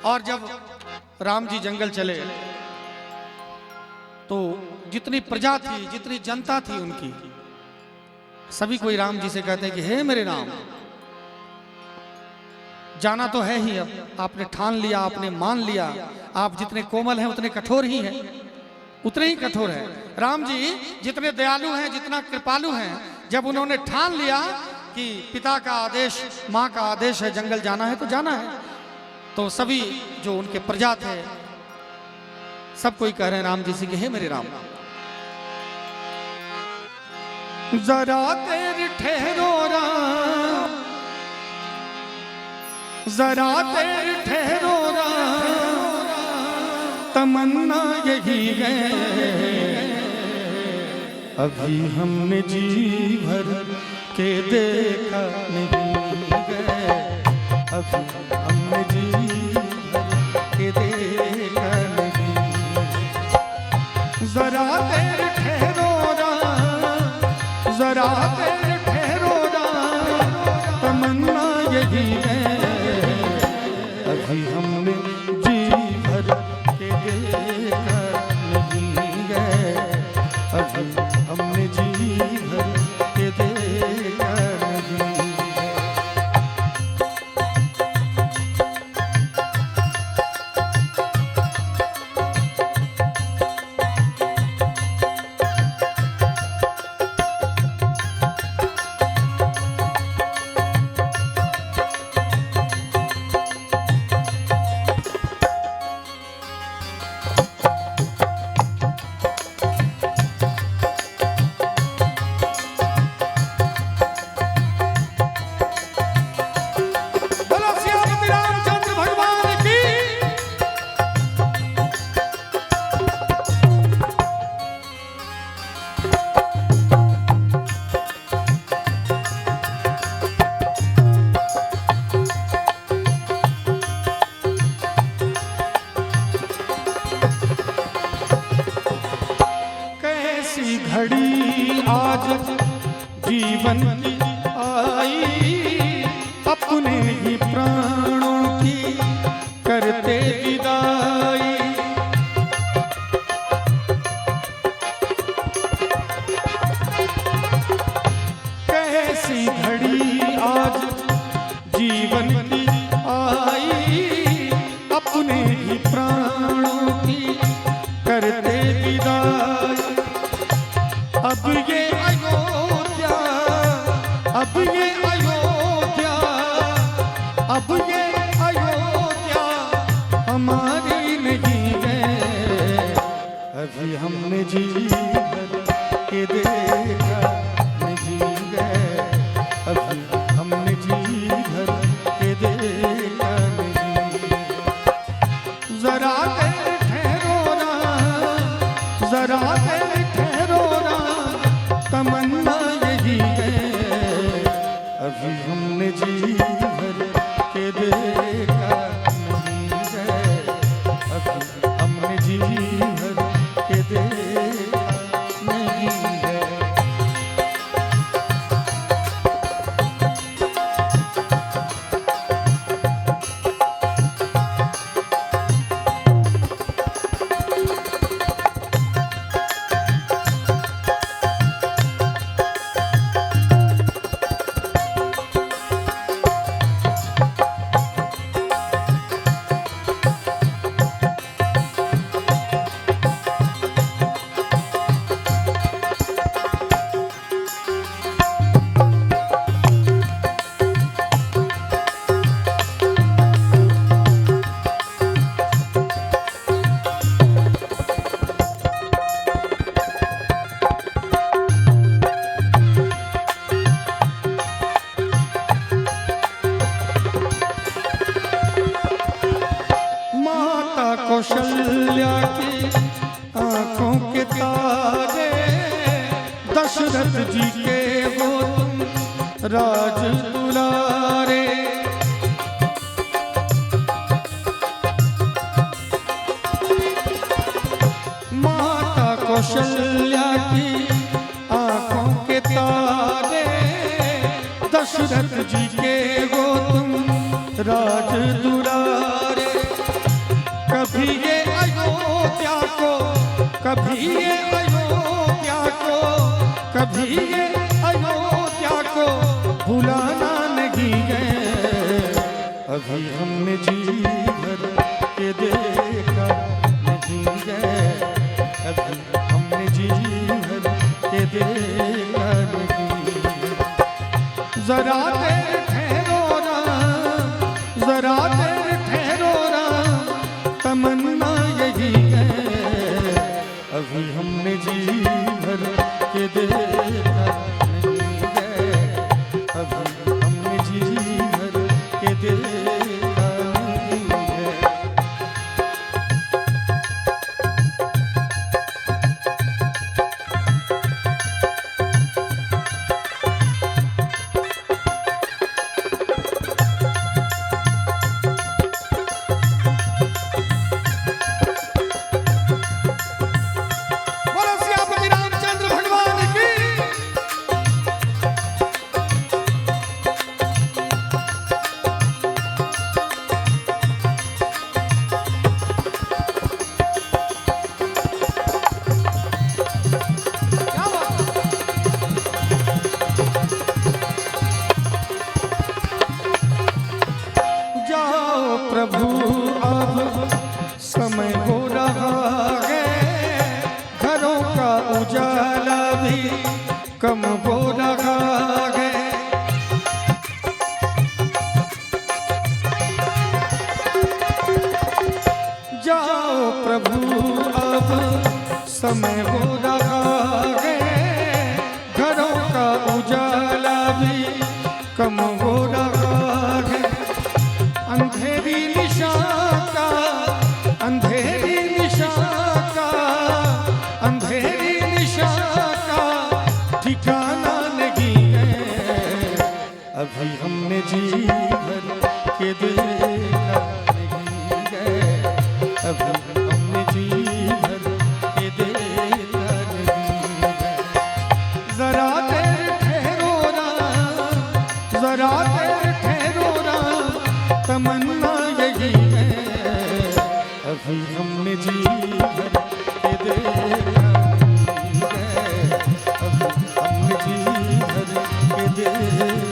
और जब राम जी जंगल चले तो जितनी प्रजा थी, जितनी जनता थी उनकी, सभी कोई राम जी से कहते हैं कि हे मेरे राम, जाना तो है ही, अब आपने ठान लिया, आपने मान लिया, आप जितने कोमल हैं उतने कठोर ही हैं, उतने ही कठोर हैं। राम जी जितने दयालु हैं, जितना कृपालु हैं, जब उन्होंने ठान लिया कि पिता का आदेश, माँ का आदेश है, जंगल जाना है तो जाना है, तो सभी जो उनके प्रजा थे सब कोई कह रहे हैं राम जी से कि हे मेरे राम, जरा देर ठहरो राम, जरा देर ठहरो राम, तमन्ना यही है, अभी हमने जी भर के देखा नहीं है, अभी हमने जी भर के देखा नहीं, जरा देर ठहरो राम, जरा देर ठहरो राम, तमन्ना यही है, अभी हमने जी भर के देखा नहीं है, अभी हमने जी भर के देखा नहीं है। घड़ी आज जीवन की आई, अपने ही प्राणों की करते विदाई, कैसी घड़ी आज जीवन की आई, अपने ही प्राणों की करते विदाई, अब ये अयोध्या, अब ये अयोध्या, अब ये अयोध्या हमारी नहीं है, अभी हमने जी भर के देखा नहीं है, अभी हमने जी भर के देखा नहीं है, जरा देर ठहरो राम, जरा देर ठहरो राम, तमन्ना यही है, अभी हमने जी भर के देखा नहीं है, अभी हमने जी भर के देखा नहीं है। कौशल्या की आंखों के तारे, दशरथ जी के वो तुम राज दुलारे, माता कौशल्या की आंखों के तारे, दशरथ जी के वो तुम राज दुलारे, ये अयोध्या को, कभी ये अयोध्या को भुलाना नहीं है। अभी हमने जी भर के देखा नहीं है, अभी हमने जी भर के देखा नहीं। जरा देर ठहरो राम, जरा देर ठहरो राम, तमन्ना यही है। अभी हमने जी भर के देखा नहीं है, अभी हमने जी भर के देखा नहीं है। बोलो सियापति रामचंद्र भगवान की। क्या बात है? जाओ प्रभु अब समय हो रहा है, घरों का उजाला भी कम हो रहा है। जाओ प्रभु अब समय हो रहा है, घरों का उजाला भी कम हो रहा है। अंधेरी निशा का, अंधेरी निशा का, अंधेरी निशा का ठिकाना नहीं है। अभी हमने जी भर के देखा नहीं है, अभी हमने जी भर के देखा नहीं है। जरा देर ठहरो राम, जरा देर ठहरो राम, तमन्ना यही है। अभी हमने जी भर के देखा नहीं है, अभी हमने जी भर के देखा